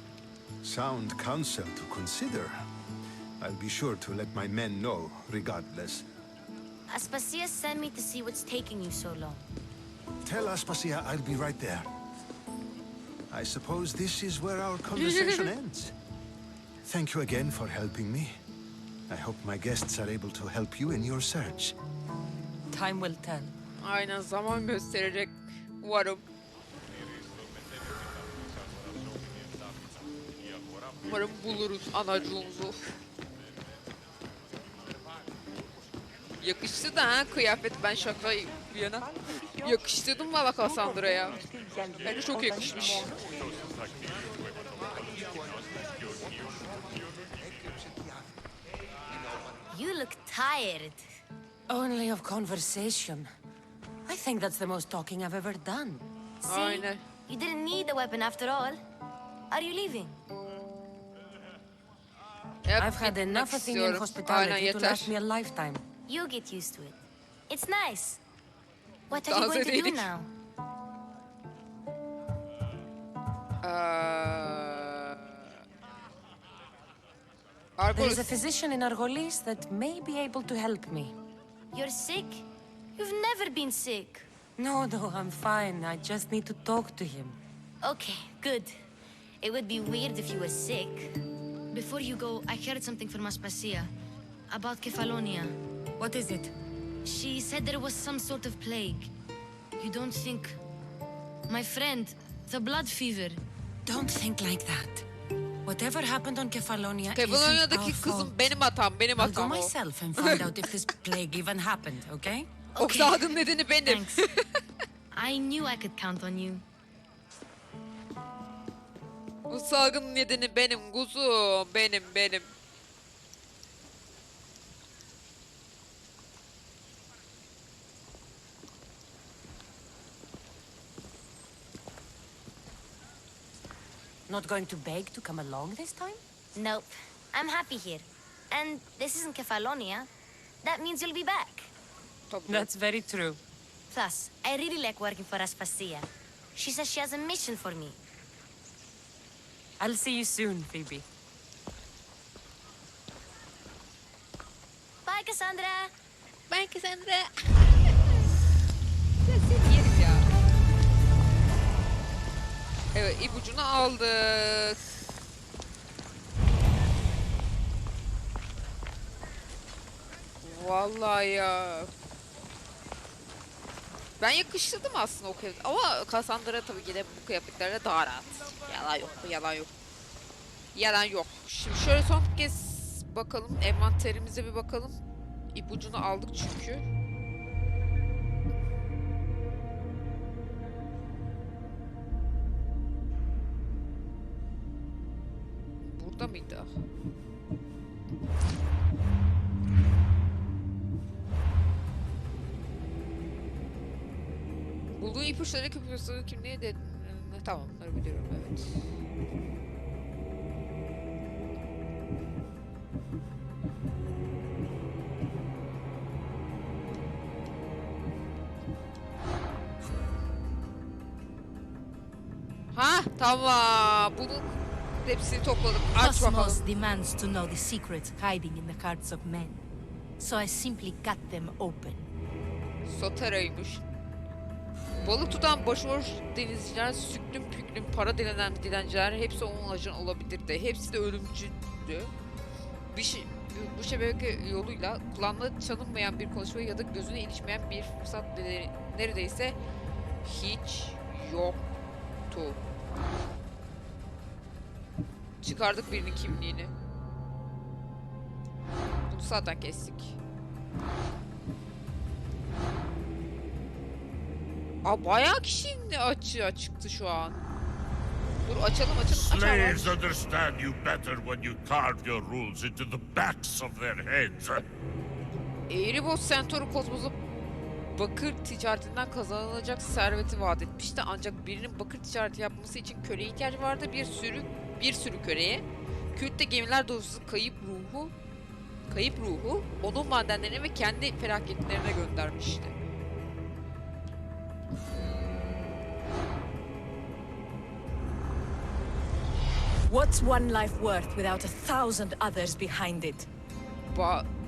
Sound counsel to consider. I'll be sure to let my men know, regardless. Aspasia sent me to see what's taking you so long. Tell Aspasia I'll be right there. I suppose this is where our conversation ends. Thank you again for helping me. I hope my guests are able to help you in your search. Time will tell. Aynen, zaman gösterecek. Umarım. Umarım buluruz anacığımızı. Yakıştı da ha kıyafet, ben şaka bir yana. Yakıştırdım valla Cassandra'ya. Bence çok yakışmış. You look tired. Only of conversation. I think that's the most talking I've ever done. See? Aynen. You didn't need the weapon after all. Are you leaving? I've had enough Athenian hospitality to last me a lifetime. You get used to it. It's nice. What are you going to do now? There is a physician in Argolis that may be able to help me. You're sick? You've never been sick. No, I'm fine. I just need to talk to him. Okay, good. It would be weird if you were sick. Before you go, I heard something from Aspasia about Kefalonia. What is it? She said there was some sort of plague. You don't think... My friend, the blood fever. Don't think like that. Whatever happened on Kefalonia Kefalonia'daki kızım benim hatam, benim hatam I'll go o. myself and find out if this plague even happened, okay? O salgın nedeni benim. Thanks. I knew I could count on you. Bu salgın nedeni benim kuzum, benim. Not going to beg to come along this time? Nope. I'm happy here. And this isn't Kefalonia. That means you'll be back. That's very true. Plus, I really like working for Aspasia. She says she has a mission for me. I'll see you soon, Phoebe. Bye, Cassandra. Bye, Cassandra. Ya seni yerim ya. Evet, ipucunu aldık. Vallahi ya. Ben yakıştırdım aslında o kıyafet. Ama Cassandra tabii ki de bu kıyafetlerle daha rahat. Yalan yok. Şimdi şöyle son kez bakalım. Envanterimize bir bakalım. İpucunu aldık çünkü. Burada mıydı? Bulduğun ipuçları köpüyorsun kimliği de... Tamam, bunları biliyorum, evet. Ha, tamam. Bunun hepsini topladım. Aç bakalım. Kosmos demands to know the secrets hiding in the hearts of men. So I simply cut them open. Sotera'ymış. Balık tutan başıboş denizciler, süklüm püklüm para dilenen dilenciler hepsi onun ajan olabilirdi. Hepsi de ölümcüldü. Bu şebeke yoluyla kulağına çalınmayan bir konuşma ya da gözüne ilişmeyen bir fırsat neredeyse hiç yoktu. Çıkardık birinin kimliğini. Bunu zaten kestik. Aa, bayağı kişinin açığa çıktı şu an. Dur açalım. Slaves understand you better when you carve your rules into the backs of their heads. Eğribos Centaur'u Kosmos'a bakır ticaretinden kazanılacak serveti vaat etmişti. Ancak birinin bakır ticareti yapması için köleye ihtiyacı vardı. Bir sürü köleye. Kültte gemiler dolusu kayıp ruhu onun madenlerine ve kendi felaketlerine göndermişti. What's one life worth without 1,000 others behind it?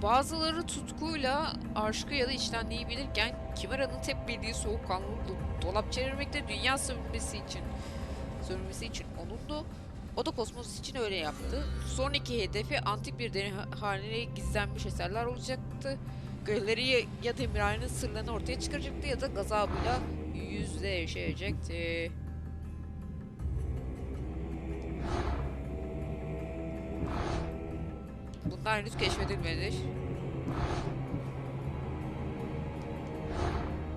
Bazıları tutkuyla aşkı ya da içtenliği bilirken Kimera'nın tek bildiği soğukkanlılıkla dolap çevirmekte, dünya sömürmesi için onundu. O da Kosmos için öyle yaptı. Sonraki hedefi antik bir deri haline gizlenmiş eserler olacaktı. Gölleri ya demirhanenin sırlarını ortaya çıkaracaktı ya da gazabıyla yüzleşecekti. Bunlar henüz keşfedilmedi.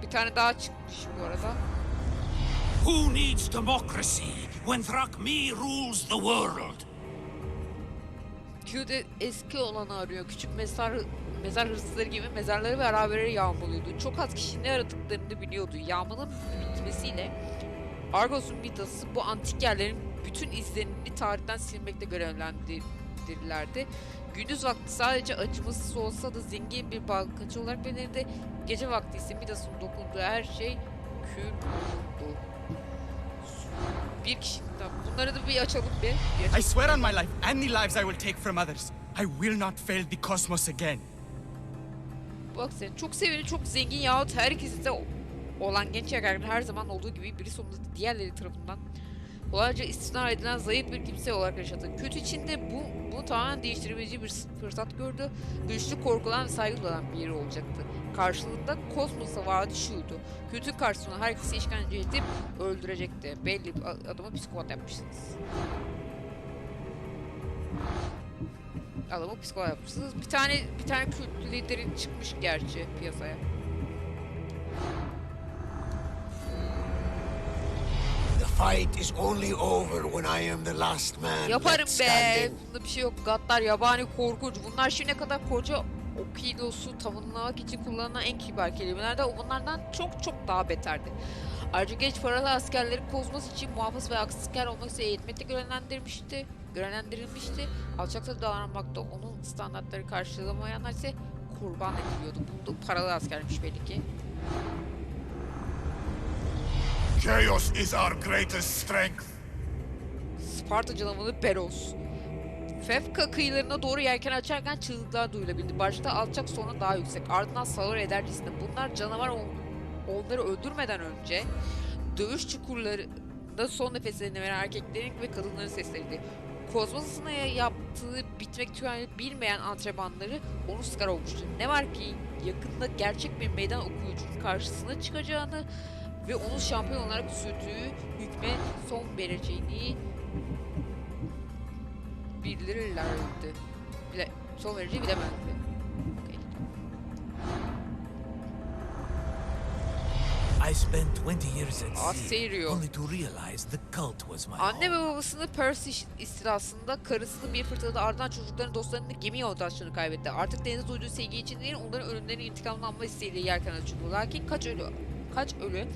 Bir tane daha çıkmış bu arada. Who needs democracy when Thrakmi rules the world? Q'de eski olanı arıyor. Küçük mezar hırsızları gibi mezarları ve harabeleri yağmalıyordu. Çok az kişi ne aradıklarını biliyordu. Yağmanın bitmesiyle Argos'un Midas'ı bu antik yerlerin bütün izlerini tarihten silmekle görevlendirirlerdi. Gündüz vakti sadece acımasız olsa da zengin bir bankacı olarak bilinirdi. Gece vakti ise Midas'ın dokunduğu her şey kül olurdu. Bir kişiden. Bunları da bir açalım bir. I swear on my life, any lives I will take from others. I will not fail the cosmos again. Bak sen çok sevimli, çok zengin yahut herkesi de olan genç erkekler her zaman olduğu gibi biri sonunda diğerleri tarafından kolayca istismar edilen zayıf bir kimse olarak yaşadı. Kötü içinde bunu tamamen değiştirebileceği bir fırsat gördü. Güçlü, korkulan ve saygı duyulan bir yeri olacaktı. Karşılığında Kosmos'a vaadi şuydu. Kötü karşısına herkesi işkence edip öldürecekti. Belli adamı psikopat yapmışsınız. Adamı psikopat yapmışsınız. Bir tane kült lideri çıkmış gerçi piyasaya. The fight is only over when I am the last man. Yaparım be. Bunda bir şey yok. Gaddar, yabani, korkunç. Bunlar şimdiye kadar koca Okidos'u tamamlamak için kullanılan en kibar kelimeler de bunlardan çok daha beterdi. Ayrıca genç paralı askerleri Kosmos için muhafız ve asker olmak üzere eğitmekle görevlendirilmişti. Alçakça davranmakta onun standartları karşılamayanlar ise kurban ediliyordu. Bu paralı askermiş belli ki. Chaos is our greatest strength. Sparta canavarı Beros. Fevka kıyılarına doğru yelken açarken çığlıklar duyulabildi. Başta alçak, sonra daha yüksek. Ardından sağır edercesine. Bunlar canavar onları öldürmeden önce dövüş çukurlarında son nefeslerini veren erkeklerin ve kadınların sesleriydi. Kozmos'una yaptığı bitmek tükenini bilmeyen antrenmanları onu sıkar olmuştu. Ne var ki yakında gerçek bir meydan okuyucunun karşısına çıkacağını ve onu şampiyon olarak sürdüğü hükme son vereceğini bildirirlerdi. Son vereceği bilemezdi. I spent 20 years at sea Asteriyo. only to realize the cult was my Anne ve home. babasını Perse istilasında, karısını bir fırtınada ardından çocuklarını, dostlarını gemi yoldaşlığını kaybetti. Artık denize duyduğu sevgi için değil, onların ölümlerinin intikamlanma isteğiyle yerken açıldı. Lakin kaç ölü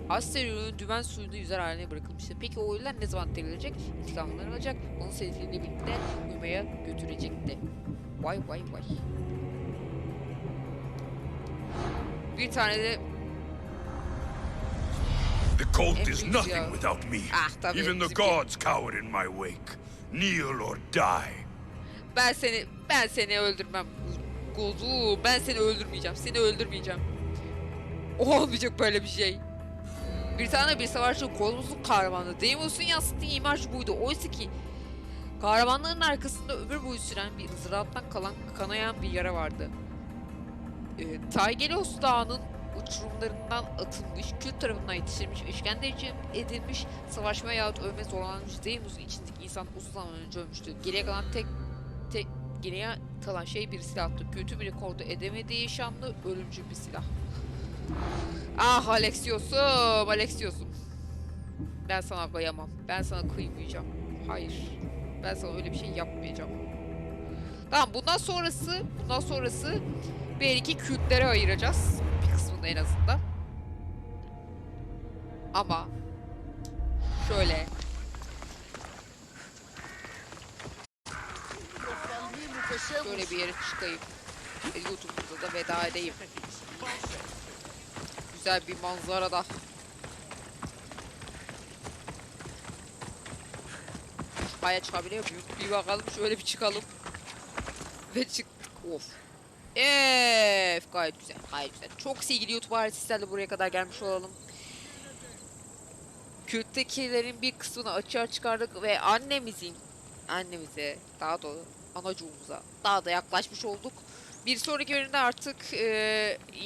Asteriyo'nun dümen suyunda yüzer haline bırakılmıştı. Peki o ölüler ne zaman dirilecek? İntikamları alacak, onu sevdiğiyle birlikte uyumaya götürecekti. Vay. Bir tane de The cult is nothing without me. tabii, Even the gods cower in my wake. Kneel or die. Ben seni öldürmem. Gozu, ben seni öldürmeyeceğim. Seni öldürmeyeceğim. Olmayacak böyle bir şey. Bir tane bir savaşçı Kosmos'un kahramanı. Deimos'un yansıttığı imaj buydu. Oysa ki kahramanlığın arkasında ömür boyu süren bir ızraattan kalan kanayan bir yara vardı. Taygelos Dağı'nın uçurumlarından atılmış, kült tarafından yetiştirilmiş, işkence edilmiş, savaşmaya yahut ölmeye zorlanmış Deimos'un içindeki insan uzun zaman önce ölmüştü. Geriye kalan şey bir silahtı. Kötü bir kordu edemediği şanlı ölümcül bir silah. Ah Alexios'um. Ben sana kıyamam. Ben sana kıymayacağım. Hayır. Ben sana öyle bir şey yapmayacağım. Tamam, bundan sonrası belki kültlere ayıracağız. Bir kısmını en azından. Ama şöyle bir yere çıkayım. YouTube'da da veda edeyim. Güzel bir manzarada. Aya çıkabiliyor muyum? Bir bakalım, şöyle bir çıkalım. Ve çıktık. Of. Gayet güzel. Çok sevgili YouTube ailesi, sizlerle buraya kadar gelmiş olalım. Külttekilerin bir kısmını açığa çıkardık ve annemize, daha doğrusu anacığımıza daha da yaklaşmış olduk. Bir sonraki bölümde artık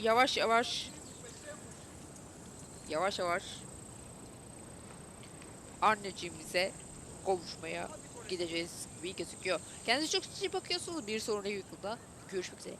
yavaş yavaş anneciğimize kavuşmaya gideceğiz gibi gözüküyor. Kendinize çok iyi bakıyorsunuz. Bir sonraki videoda görüşmek üzere.